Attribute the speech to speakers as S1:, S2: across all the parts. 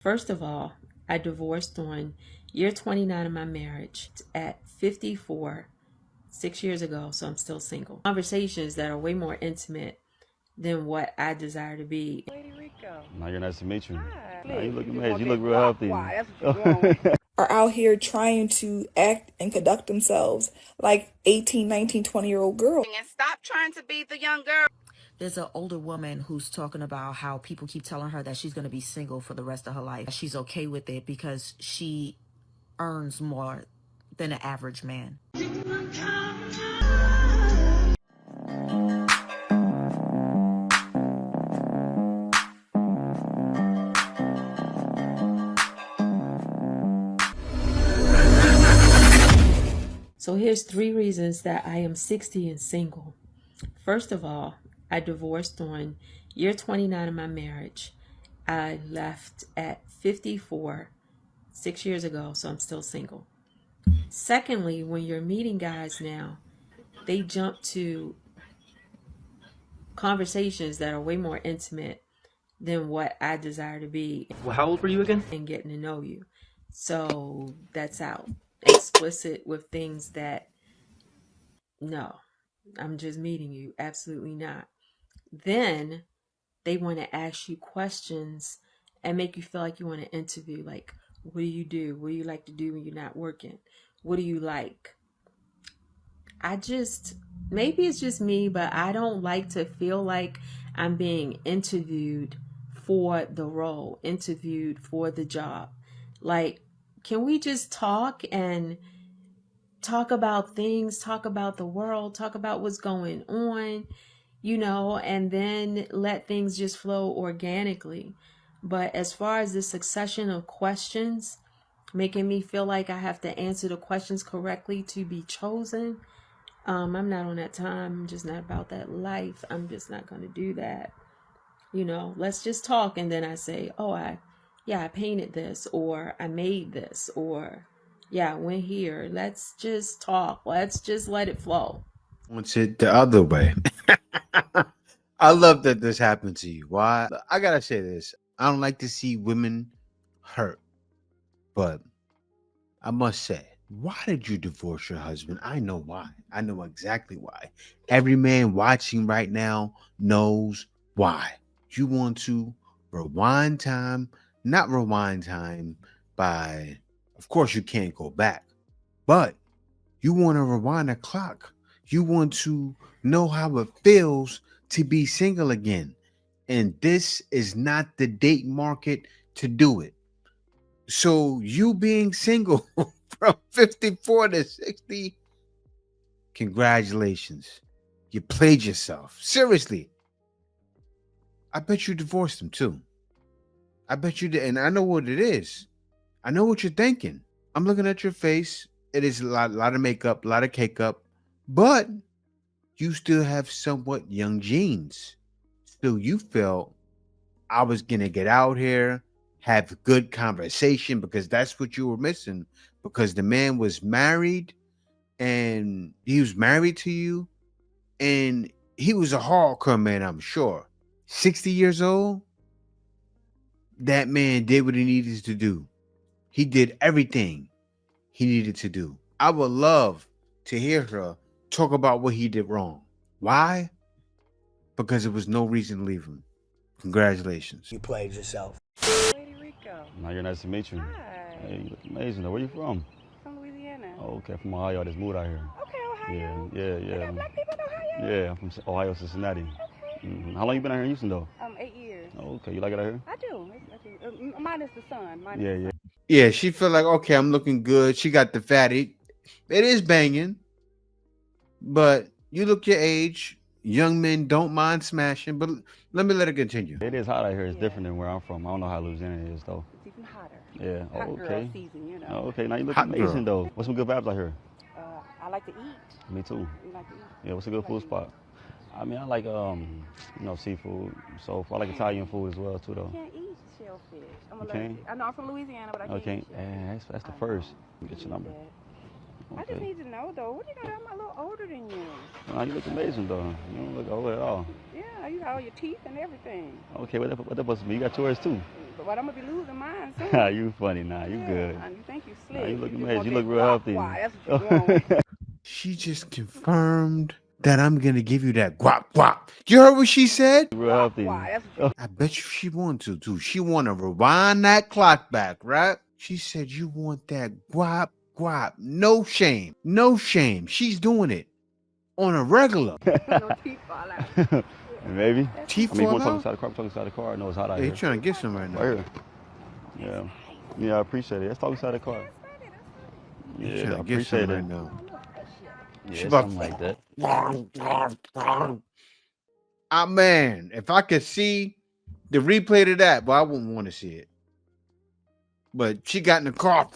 S1: First of all, I divorced on year 29 of my marriage at 54, 6 years ago, so I'm still single. Conversations that are way more intimate than what I desire to be.
S2: Lady Rico.
S3: Now you're nice to meet you.
S2: Hi.
S3: Now you look
S2: just
S3: amazing.
S2: want
S3: You
S2: that
S3: look real
S2: guap
S3: healthy.
S2: why, that's what you're going with.
S4: Are out here trying to act and conduct themselves like 18, 19, 20-year-old girls.
S2: And stop trying to be the young girl.
S5: There's an older woman who's talking about how people keep telling her that she's going to be single for the rest of her life. She's okay with it because she earns more than an average man.
S1: So here's 3 reasons that I am 60 and single. First of all, I divorced on year 29 of my marriage. I left at 54, 6 years ago, so I'm still single. Secondly, when you're meeting guys now, they jump to conversations that are way more intimate than what I desire to be.
S6: Well, how old were you again?
S1: And getting to know you. So that's out. Explicit with things that, no, I'm just meeting you. Absolutely not. Then they want to ask you questions and make you feel like you want to interview. Like, what do you do? What do you like to do when you're not working? What do you like? Maybe it's just me, but I don't like to feel like I'm being interviewed for the role, interviewed for the job. Like, can we just talk and talk about things, talk about the world, talk about what's going on, and then let things just flow organically. But as far as the succession of questions, making me feel like I have to answer the questions correctly to be chosen, I'm not on that time. I'm just not about that life. I'm just not going to do that. Let's just talk. And then I say, oh, I painted this, or I made this, or I went here. Let's just talk. Let's just let it flow.
S7: Wants it the other way. I love that this happened to you. Why? I gotta say this. I don't like to see women hurt, but I must say, why did you divorce your husband? I know why. I know exactly why. Every man watching right now knows why. You want to rewind time, not rewind time by, of course, you can't go back, but you want to rewind the clock. You want to know how it feels to be single again. And this is not the date market to do it. So you being single from 54 to 60, congratulations. You played yourself. Seriously. I bet you divorced him too. I bet you did. And I know what it is. I know what you're thinking. I'm looking at your face. It is a lot of makeup, a lot of cake up, but you still have somewhat young genes. Still, you felt I was going to get out here, have good conversation, because that's what you were missing, because the man was married and he was married to you, and he was a hardcore man, I'm sure. 60 years old, that man did what he needed to do. He did everything he needed to do. I would love to hear her talk about what he did wrong. Why? Because there was no reason to leave him. Congratulations.
S6: You played yourself.
S2: Lady Rico.
S3: Now you're nice to meet you.
S2: Hi.
S3: Hey, you look amazing. Where you from?
S2: From Louisiana.
S3: Oh, okay, from Ohio. There's mood out here.
S2: Okay, Ohio.
S3: Yeah.
S2: They got black people in Ohio?
S3: Yeah, I'm from Ohio, Cincinnati.
S2: Okay.
S3: How long you been out here in Houston though?
S2: 8 years.
S3: Oh, okay, you like it out here?
S2: I do. Minus the sun.
S3: Yeah.
S7: Yeah, she feel like, okay, I'm looking good. She got the fatty. It is banging, but you look your age. Young men don't mind smashing, but let it continue.
S3: It is hot out here. It's different than where I'm from. I don't know how Louisiana is though.
S2: It's even hotter.
S3: Yeah.
S2: Hot
S3: Oh,
S2: girl
S3: okay.
S2: season,
S3: Oh, okay. Now you look
S7: Hot
S3: amazing
S7: girl.
S3: though. What's some good vibes out here?
S2: I like to eat.
S3: Me too.
S2: You like to eat?
S3: Yeah. What's a good food spot? I mean, I like seafood. So I like Italian food as well too though.
S2: I can't eat shellfish. I'm
S3: You
S2: allergic.
S3: can't?
S2: I know I'm from Louisiana, but I can't
S3: Okay.
S2: eat shellfish.
S3: That's the
S2: I
S3: first.
S2: know.
S3: Get your number.
S2: I just
S3: Okay.
S2: need to know though. What you know? I'm a little older than you.
S3: Nah, you look amazing though. You don't look old at all.
S2: Yeah, you got all your teeth and everything.
S3: Okay, what that supposed to be? You got yours too.
S2: But I'm gonna be losing mine soon.
S3: You funny now. You
S2: Yeah,
S3: good.
S2: and you think you slick.
S3: Nah, you look
S2: just
S3: amazing.
S2: want
S3: You
S2: that
S3: look real
S2: guap
S3: healthy.
S2: guap. That's what you want.
S7: She just confirmed that I'm gonna give you that guap guap. You heard what she said?
S3: Real healthy.
S2: Guap, that's what you
S7: I bet you she wants to too. She want to rewind that clock back, right? She said you want that guap guap. No shame. No shame. She's doing it on a regular.
S2: no teeth fall out.
S3: Maybe.
S7: Teeth
S3: I mean, you
S7: fall
S3: want to talk
S7: out?
S3: inside the car? Talk inside the car. I know it's hot out
S7: Yeah,
S3: here.
S7: he trying to get some right now.
S3: Right here. Yeah. Yeah, I appreciate it. Let's talk inside the car.
S7: He's
S3: Yeah,
S7: trying
S3: I
S7: to get
S3: appreciate
S7: some
S3: it.
S7: right now.
S3: Yeah,
S7: She about-
S3: something like that.
S7: Ah, man, if I could see the replay to that, but I wouldn't want to see it. But she got in the car.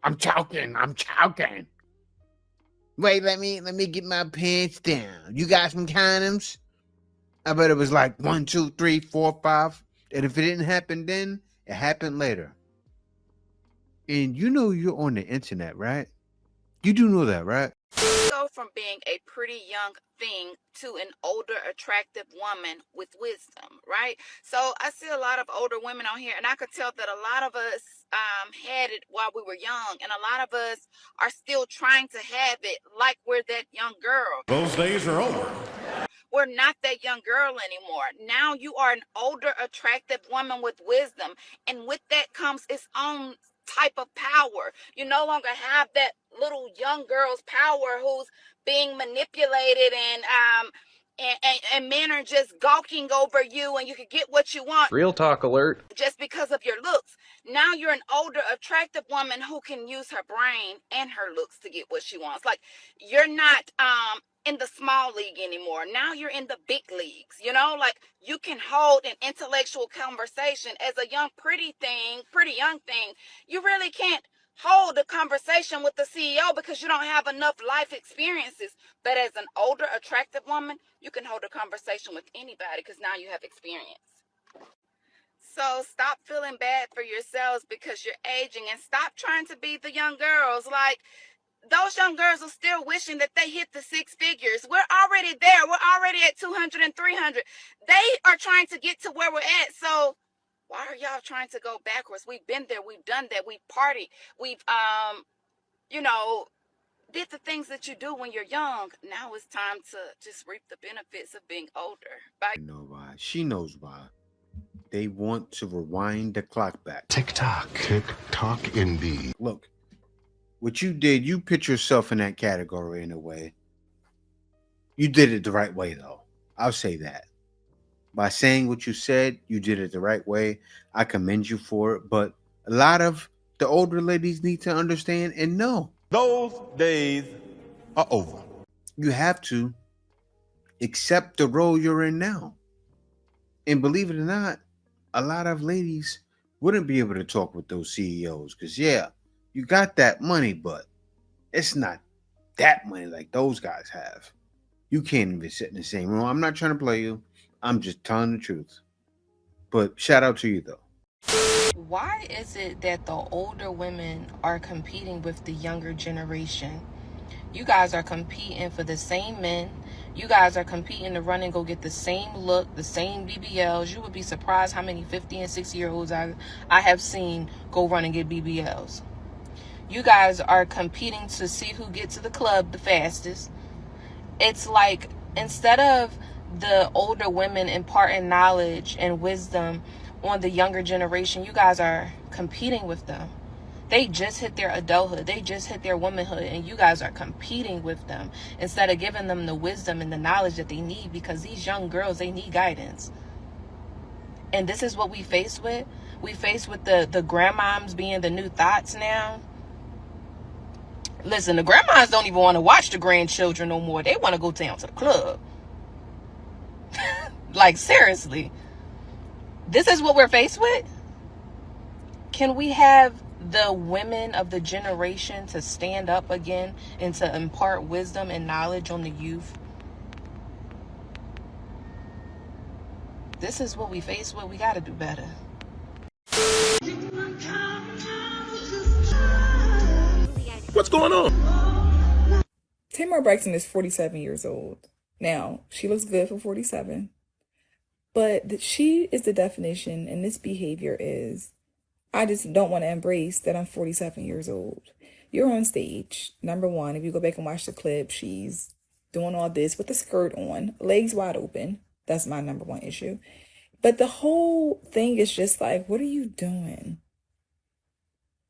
S7: I'm choking. Wait, let me get my pants down. You got some condoms? I bet it was like 1, 2, 3, 4, 5. And if it didn't happen then, it happened later. And you know you're on the internet, right? You do know that, right?
S5: Go from being a pretty young thing to an older, attractive woman with wisdom, right? So I see a lot of older women on here, and I could tell that a lot of us had it while we were young, and a lot of us are still trying to have it like we're that young girl.
S6: Those days are over.
S5: We're not that young girl anymore. Now you are an older, attractive woman with wisdom, and with that comes its own type of power. You no longer have that little young girl's power who's being manipulated and men are just gawking over you and you can get what you want.
S6: Real talk alert.
S5: Just because of your looks. Now you're an older, attractive woman who can use her brain and her looks to get what she wants. Like, you're not in the small league anymore. Now you're in the big leagues, you know? Like, you can hold an intellectual conversation as a pretty young thing. You really can't hold a conversation with the CEO because you don't have enough life experiences. But as an older, attractive woman, you can hold a conversation with anybody because now you have experience. So stop feeling bad for yourselves because you're aging and stop trying to be the young girls. Like, those young girls are still wishing that they hit the 6 figures. We're already there. We're already at 200 and 300. They are trying to get to where we're at. So why are y'all trying to go backwards? We've been there. We've done that. We've partied. We've, did the things that you do when you're young. Now it's time to just reap the benefits of being older. Bye.
S7: I know why. She knows why. They want to rewind the clock back.
S8: Tick-tock. Tick-tock indeed.
S7: Look, what you did, you put yourself in that category in a way. You did it the right way, though. I'll say that. By saying what you said, you did it the right way. I commend you for it. But a lot of the older ladies need to understand and know.
S6: Those days are over.
S7: You have to accept the role you're in now. And believe it or not, a lot of ladies wouldn't be able to talk with those CEOs because, yeah, you got that money, but it's not that money like those guys have. You can't even sit in the same room. I'm not trying to play you. I'm just telling the truth. But shout out to you, though.
S9: Why is it that the older women are competing with the younger generation? You guys are competing for the same men. You guys are competing to run and go get the same look, the same BBLs. You would be surprised how many 50 and 60-year-olds I have seen go run and get BBLs. You guys are competing to see who gets to the club the fastest. It's like, instead of the older women imparting knowledge and wisdom on the younger generation, you guys are competing with them. They just hit their adulthood. They just hit their womanhood, and you guys are competing with them instead of giving them the wisdom and the knowledge that they need, because these young girls, they need guidance. And this is what we face with. We face with the grandmoms being the new thoughts now. Listen, the grandmas don't even want to watch the grandchildren no more. They want to go down to the club. Like, seriously. This is what we're faced with? Can we have the women of the generation to stand up again and to impart wisdom and knowledge on the youth? This is what we face with. We got to do better.
S6: What's going on?
S4: Tamar Braxton is 47 years old. Now, she looks good for 47. But she is the definition, and this behavior is, I just don't want to embrace that I'm 47 years old. You're on stage. Number one, if you go back and watch the clip, she's doing all this with the skirt on, legs wide open. That's my number one issue. But the whole thing is just like, what are you doing?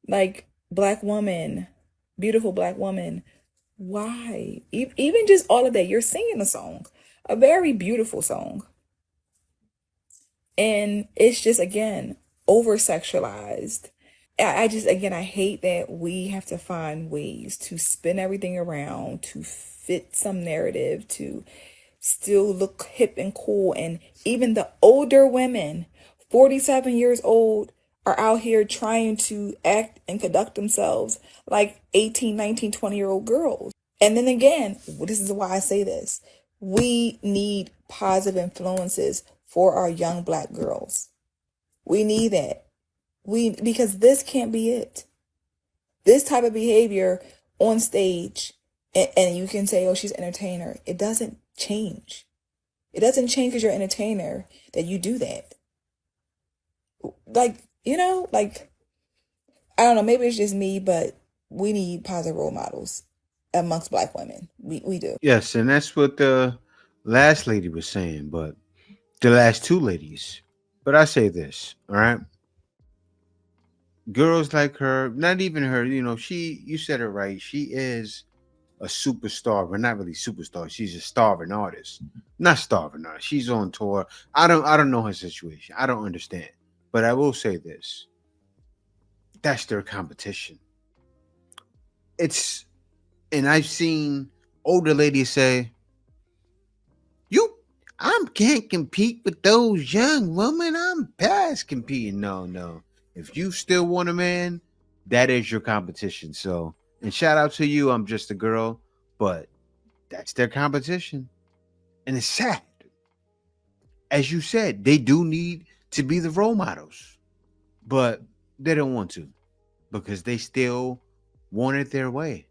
S4: Like, black woman, beautiful black woman, why? Even just all of that, you're singing a song, a very beautiful song. And it's just, again, over sexualized. I just, again, I hate that we have to find ways to spin everything around, to fit some narrative, to still look hip and cool. And even the older women, 47 years old, are out here trying to act and conduct themselves like 18, 19, 20-year-old girls. And then again, this is why I say this. We need positive influences for our young black girls. We need that. Because this can't be it. This type of behavior on stage, and you can say, oh, she's an entertainer. It doesn't change. It doesn't change because you're an entertainer that you do that. Like, I don't know, maybe it's just me, but we need positive role models amongst black women. We do.
S7: Yes, and that's what the last lady was saying, but the last two ladies. But I say this, all right? Girls like her, not even her, you said it right. She is a superstar, but not really superstar. She's a starving artist. Not starving artist. She's on tour. I don't know her situation. I don't understand. But I will say this. That's their competition. And I've seen older ladies say, I can't compete with those young women. I'm past competing. No. If you still want a man, that is your competition. So, and shout out to you. I'm just a girl, but that's their competition. And it's sad. As you said, they do need to be the role models, but they don't want to because they still want it their way.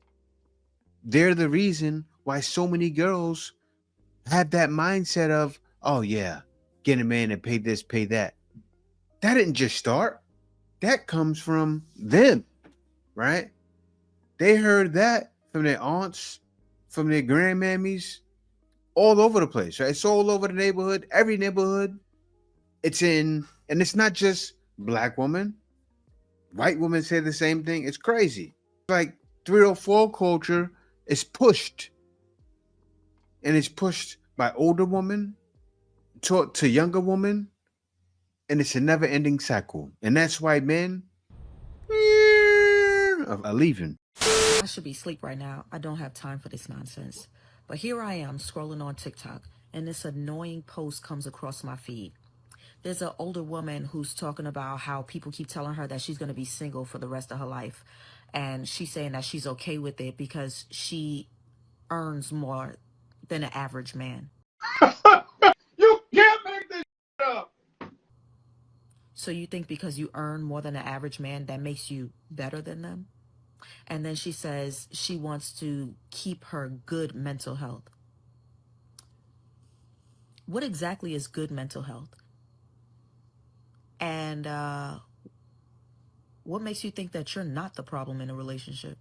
S7: They're the reason why so many girls have that mindset of, oh yeah, get a man and pay this, pay that. That didn't just start. That comes from them, right? They heard that from their aunts, from their grandmammies, all over the place, right? It's all over the neighborhood, every neighborhood. It's in, and it's not just black women. White women say the same thing. It's crazy. Like 304 culture is pushed. And it's pushed by older women, taught to younger women, and it's a never-ending cycle. And that's why men are leaving.
S10: I should be asleep right now. I don't have time for this nonsense. But here I am scrolling on TikTok, and this annoying post comes across my feed. There's an older woman who's talking about how people keep telling her that she's going to be single for the rest of her life. And she's saying that she's okay with it because she earns more than an average man.
S6: You can't make this up.
S10: So you think because you earn more than an average man, that makes you better than them? And then she says she wants to keep her good mental health. What exactly is good mental health? And what makes you think that you're not the problem in a relationship?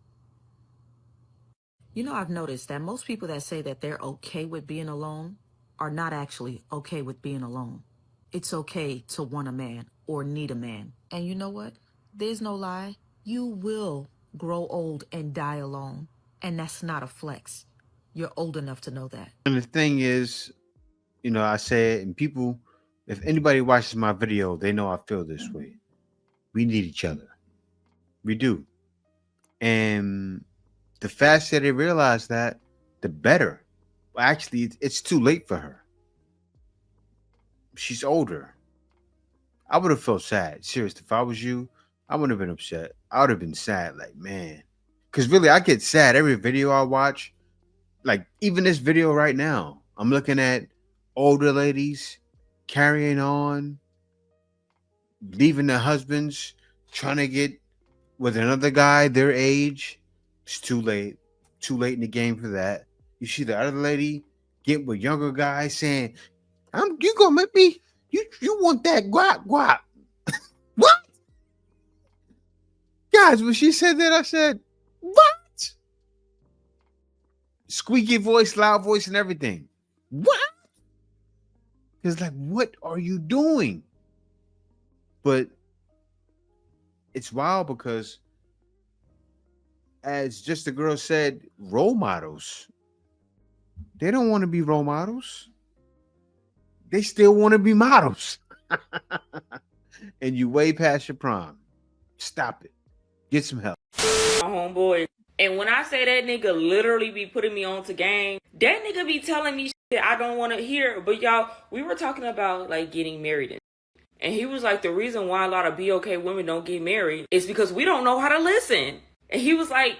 S10: I've noticed that most people that say that they're okay with being alone are not actually okay with being alone. It's okay to want a man or need a man. And you know what? There's no lie. You will grow old and die alone. And that's not a flex. You're old enough to know that.
S7: And the thing is, I say it, and people, if anybody watches my video, they know I feel this way. We need each other. We do. And the faster they realize that, the better. Well, actually, it's too late for her. She's older. I would have felt sad. Seriously, if I was you, I wouldn't have been upset. I would have been sad, like, man. Because really, I get sad every video I watch. Like, even this video right now, I'm looking at older ladies carrying on, leaving their husbands, trying to get with another guy their age, It's too late. Too late in the game for that. You see the other lady get with younger guys saying, you gonna make me, you want that guap guap. What? Guys, when she said that, I said, what? Squeaky voice, loud voice, and everything. What? It's like, what are you doing? But it's wild because, as just the girl said, role models. They don't want to be role models. They still want to be models. And you way past your prime. Stop it. Get some help.
S11: My homeboy. And when I say that nigga literally be putting me on to game, that nigga be telling me shit I don't want to hear. But y'all, we were talking about like getting married. And he was like, the reason why a lot of BOK women don't get married is because we don't know how to listen. And he was like,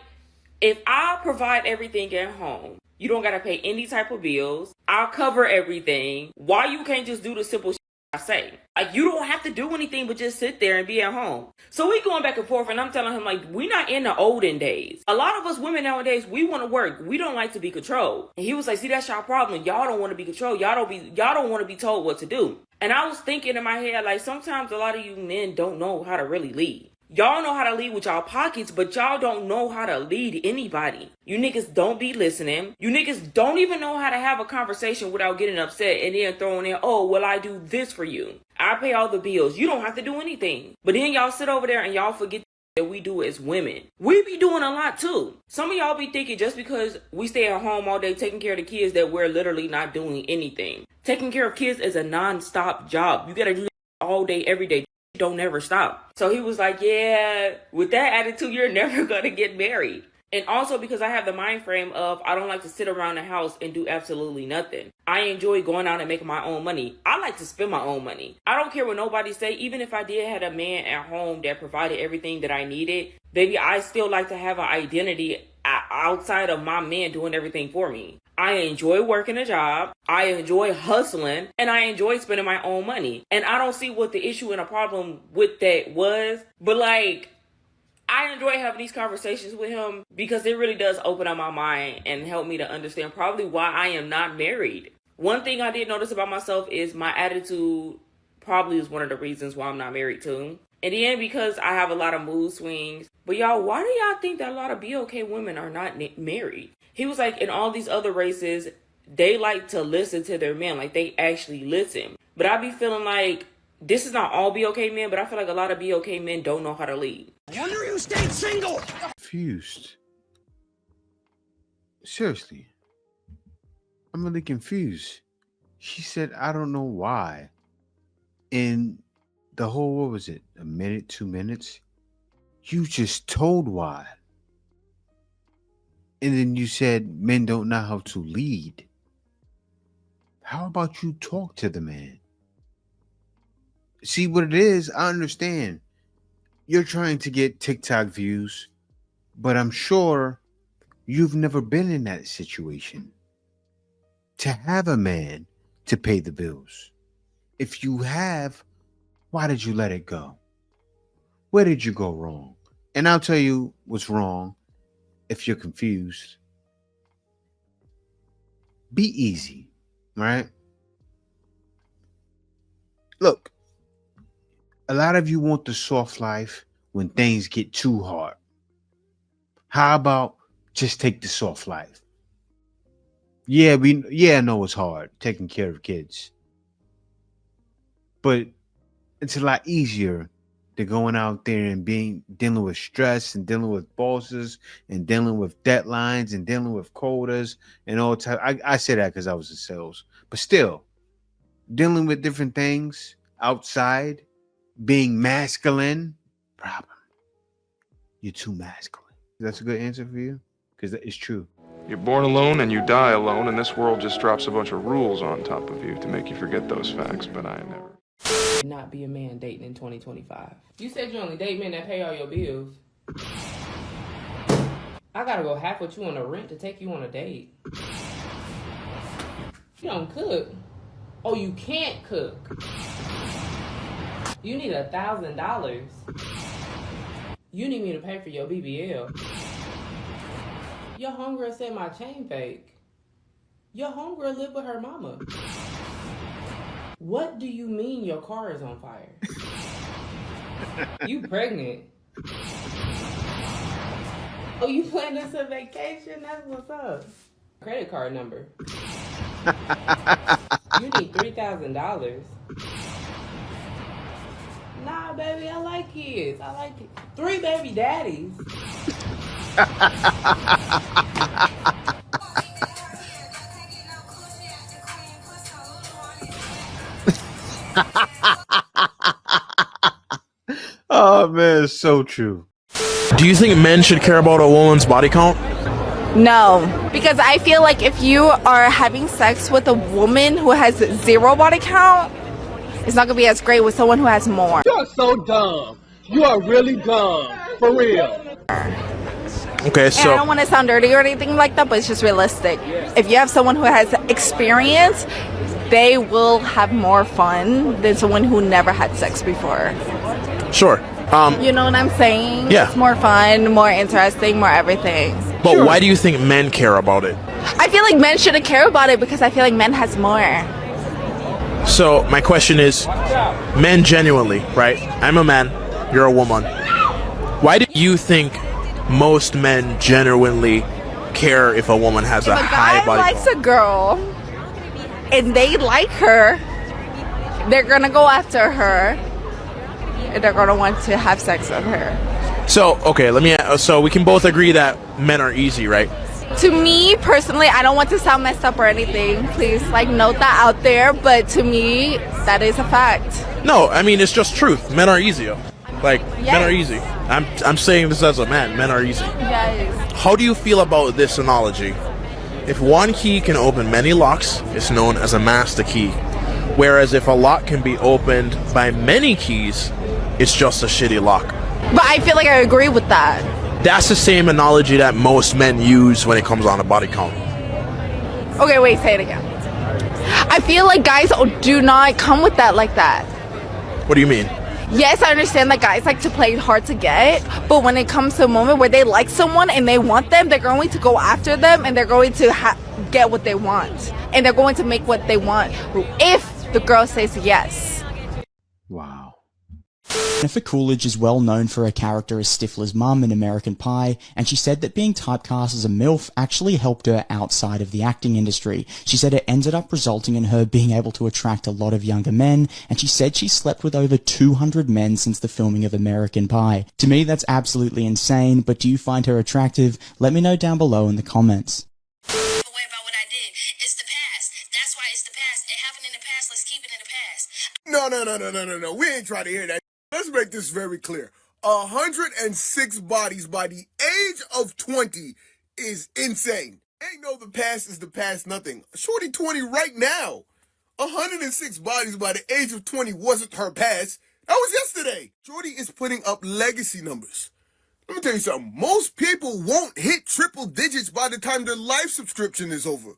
S11: if I provide everything at home, you don't got to pay any type of bills. I'll cover everything. Why you can't just do the simple shit I say? Like, you don't have to do anything but just sit there and be at home. So we going back and forth, and I'm telling him, like, we not in the olden days. A lot of us women nowadays, we want to work. We don't like to be controlled. And he was like, see, that's y'all problem. Y'all don't want to be controlled. Y'all don't want to be told what to do. And I was thinking in my head, like, sometimes a lot of you men don't know how to really lead. Y'all know how to lead with y'all pockets, but y'all don't know how to lead anybody. You niggas don't be listening. You niggas don't even know how to have a conversation without getting upset and then throwing in, oh, well, I do this for you. I pay all the bills. You don't have to do anything. But then y'all sit over there and y'all forget that we do as women. We be doing a lot too. Some of y'all be thinking just because we stay at home all day taking care of the kids that we're literally not doing anything. Taking care of kids is a non-stop job. You gotta do that all day, every day. Don't ever stop. So he was like, yeah, with that attitude, you're never gonna get married. And also because I have the mind frame of I don't like to sit around the house and do absolutely nothing. I enjoy going out and making my own money. I like to spend my own money. I don't care what nobody say. Even if I did have a man at home that provided everything that I needed, baby, I still like to have an identity outside of my man doing everything for me. I enjoy working a job, I enjoy hustling, and I enjoy spending my own money. And I don't see what the issue and a problem with that was, but like, I enjoy having these conversations with him because it really does open up my mind and help me to understand probably why I am not married. One thing I did notice about myself is my attitude probably is one of the reasons why I'm not married too. And then because I have a lot of mood swings. But y'all, why do y'all think that a lot of BOK women are not married? He was like, in all these other races, they like to listen to their men. Like, they actually listen. But I be feeling like, this is not all BOK men, but I feel like a lot of BOK men don't know how to lead.
S12: Wonder you stayed single!
S7: Confused. Seriously. I'm really confused. She said, I don't know why. In the whole, what was it? A minute, 2 minutes? You just told why. And then you said men don't know how to lead. How about you talk to the man? See what it is? I understand. You're trying to get TikTok views, but I'm sure you've never been in that situation. To have a man to pay the bills. If you have, why did you let it go? Where did you go wrong? And I'll tell you what's wrong. If you're confused, be easy, right? Look, a lot of you want the soft life when things get too hard. How about just take the soft life? Yeah, I know it's hard taking care of kids, but it's a lot easier than going out there and dealing with stress and dealing with bosses and dealing with deadlines and dealing with quotas and all type. I say that because I was in sales, but still dealing with different things outside, being masculine. Problem. You're too masculine. That's a good answer for you because it's true.
S13: You're born alone and you die alone, and this world just drops a bunch of rules on top of you to make you forget those facts, but I never.
S11: Not be a man dating in 2025. You said you only date men that pay all your bills. I gotta go half with you on the rent to take you on a date. You don't cook. Oh, you can't cook. You need $1,000. You need me to pay for your BBL. Your homegirl said my chain fake. Your homegirl live with her mama. What do you mean your car is on fire? You pregnant? Oh, you planning some vacation? That's what's up. Credit card number. You need $3,000. Nah, baby, I like kids. I like it. 3 baby daddies.
S7: Oh man, it's so true.
S12: Do you think men should care about a woman's body count?
S5: No, because I feel like if you are having sex with a woman who has 0 body count, it's not gonna be as great with someone who has more.
S6: You're so dumb. You are really dumb. For real.
S12: Okay, so
S5: And I don't want to sound dirty or anything like that, but it's just realistic. If you have someone who has experience, they will have more fun than someone who never had sex before.
S12: sure.
S5: You know what I'm saying?
S12: Yeah.
S5: It's more fun, more interesting, more everything.
S12: But why do you think men care about it?
S5: I feel like men shouldn't care about it because I feel like men has more.
S12: So my question is, men genuinely, right? I'm a man, you're a woman. Why do you think most men genuinely care if a woman has a high
S5: If a guy
S12: body
S5: likes a girl and they like her, they're gonna go after her and they're gonna want to have sex with her.
S12: So, okay, so we can both agree that men are easy, right?
S5: To me personally, I don't want to sound messed up or anything. Please, note that out there. But to me, that is a fact.
S12: No, I mean, it's just truth. Men are easier. Men are easy. I'm saying this as a man. Men are easy.
S5: Yes.
S12: How do you feel about this analogy? If one key can open many locks, it's known as a master key. Whereas if a lock can be opened by many keys, it's just a shitty lock.
S5: But I feel like I agree with that.
S12: That's the same analogy that most men use when it comes on a body count.
S5: Okay, wait, say it again. I feel like guys do not come with that like that.
S12: What do you mean?
S5: Yes, I understand that guys like to play hard to get, but when it comes to a moment where they like someone and they want them, they're going to go after them and they're going to get what they want. And they're going to make what they want if the girl says yes.
S7: Wow.
S14: Jennifer Coolidge is well known for her character as Stifler's mum in American Pie, and she said that being typecast as a MILF actually helped her outside of the acting industry. She said it ended up resulting in her being able to attract a lot of younger men, and she said she slept with over 200 men since the filming of American Pie. To me, that's absolutely insane, but do you find her attractive? Let me know down below in the comments.
S15: No. We ain't trying to hear that. Let's make this very clear. 106 bodies by the age of 20 is insane. Ain't no the past is the past nothing. Shorty 20 right now. 106 bodies by the age of 20 wasn't her past. That was yesterday. Shorty is putting up legacy numbers. Let me tell you something. Most people won't hit triple digits by the time their life subscription is over.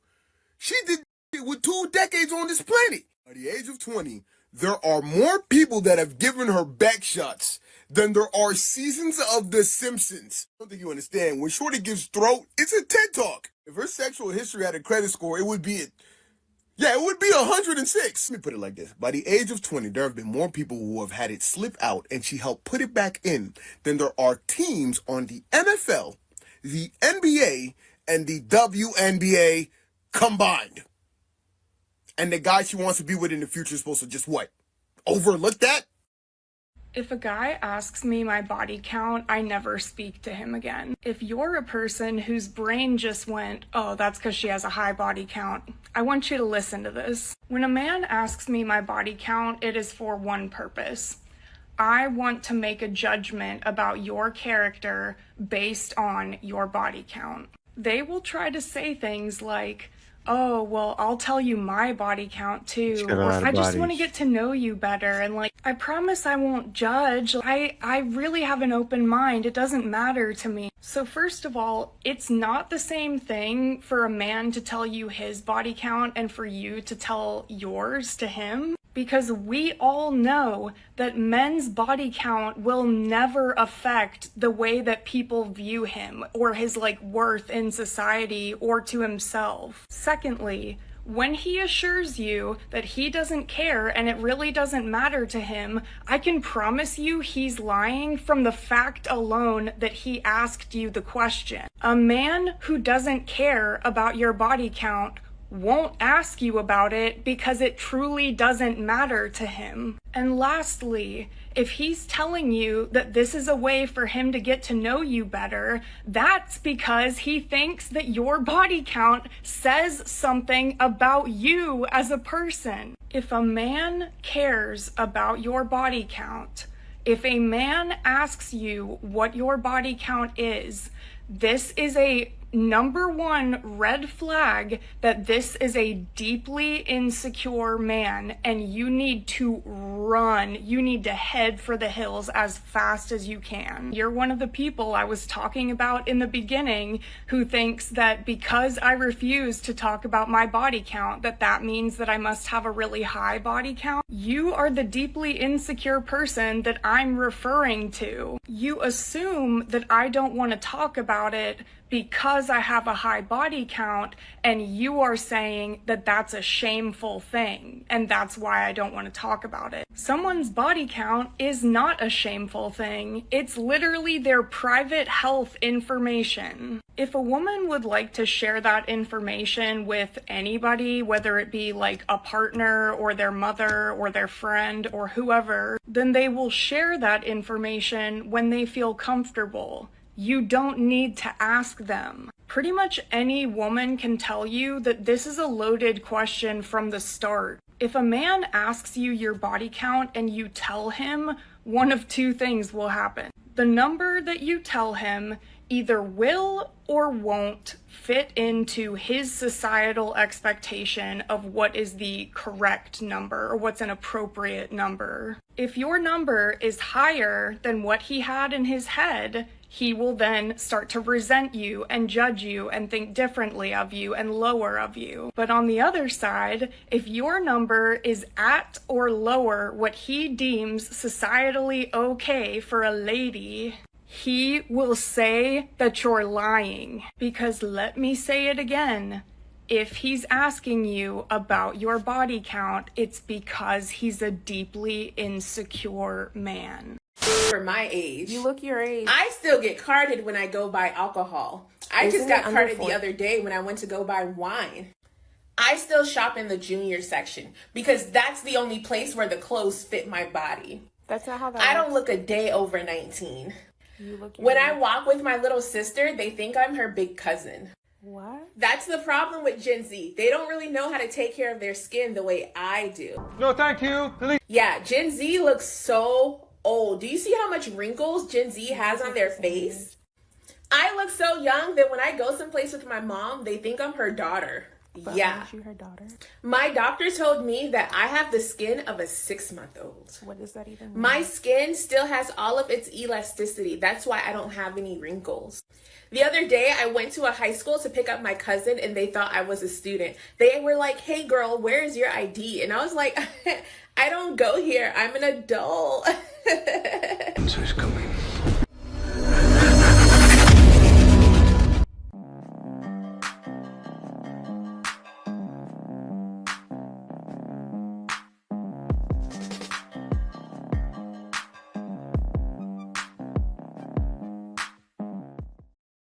S15: She did it with 2 decades on this planet. By the age of 20, there are more people that have given her back shots than there are seasons of The Simpsons. I don't think you understand. When Shorty gives throat, it's a TED Talk. If her sexual history had a credit score, it would be 106. Let me put it like this. By the age of 20, there have been more people who have had it slip out and she helped put it back in than there are teams on the NFL, the NBA, and the WNBA combined. And the guy she wants to be with in the future is supposed to just what? Overlook that?
S16: If a guy asks me my body count, I never speak to him again. If you're a person whose brain just went, oh, that's because she has a high body count, I want you to listen to this. When a man asks me my body count, it is for one purpose. I want to make a judgment about your character based on your body count. They will try to say things like, oh, well, I'll tell you my body count too, or I just want to get to know you better, and I promise I won't judge. I really have an open mind. It doesn't matter to me. So first of all, it's not the same thing for a man to tell you his body count and for you to tell yours to him. Because we all know that men's body count will never affect the way that people view him or his worth in society or to himself. Secondly, when he assures you that he doesn't care and it really doesn't matter to him, I can promise you he's lying from the fact alone that he asked you the question. A man who doesn't care about your body count won't ask you about it because it truly doesn't matter to him. And lastly, if he's telling you that this is a way for him to get to know you better, that's because he thinks that your body count says something about you as a person. If a man cares about your body count, if a man asks you what your body count is, this is a number one red flag that this is a deeply insecure man, and you need to run. You need to head for the hills as fast as you can. You're one of the people I was talking about in the beginning who thinks that because I refuse to talk about my body count, that means that I must have a really high body count. You are the deeply insecure person that I'm referring to. You assume that I don't want to talk about it because I have a high body count, and you are saying that that's a shameful thing, and that's why I don't want to talk about it. Someone's body count is not a shameful thing. It's literally their private health information. If a woman would like to share that information with anybody, whether it be a partner or their mother or their friend or whoever, then they will share that information when they feel comfortable. You don't need to ask them. Pretty much any woman can tell you that this is a loaded question from the start. If a man asks you your body count and you tell him, one of two things will happen. The number that you tell him either will or won't fit into his societal expectation of what is the correct number or what's an appropriate number. If your number is higher than what he had in his head, he will then start to resent you and judge you and think differently of you and lower of you. But on the other side, if your number is at or lower what he deems societally okay for a lady, he will say that you're lying. Because let me say it again, if he's asking you about your body count, it's because he's a deeply insecure man.
S17: For my age.
S2: You look your age.
S17: I still get carded when I go buy alcohol. I just got carded the other day when I went to go buy wine. I still shop in the junior section because that's the only place where the clothes fit my body.
S2: That's not how that
S17: I
S2: works.
S17: don't look a day over 19.
S2: You look
S17: When I walk with my little sister, they think I'm her big cousin.
S2: What?
S17: That's the problem with Gen Z. They don't really know how to take care of their skin the way I do.
S6: No, thank you.
S17: Yeah, Gen Z looks so old. Do you see how much wrinkles Gen Z has on their face? I look so young that when I go someplace with my mom, they think I'm her daughter.
S2: But
S17: yeah.
S2: aren't you her daughter?
S17: My doctor told me that I have the skin of a 6-month-old.
S2: What does that even mean?
S17: My skin still has all of its elasticity. That's why I don't have any wrinkles. The other day, I went to a high school to pick up my cousin, and they thought I was a student. They were like, "Hey, girl, where is your ID?" And I was like, I don't go here. I'm an adult.
S8: Answer's coming.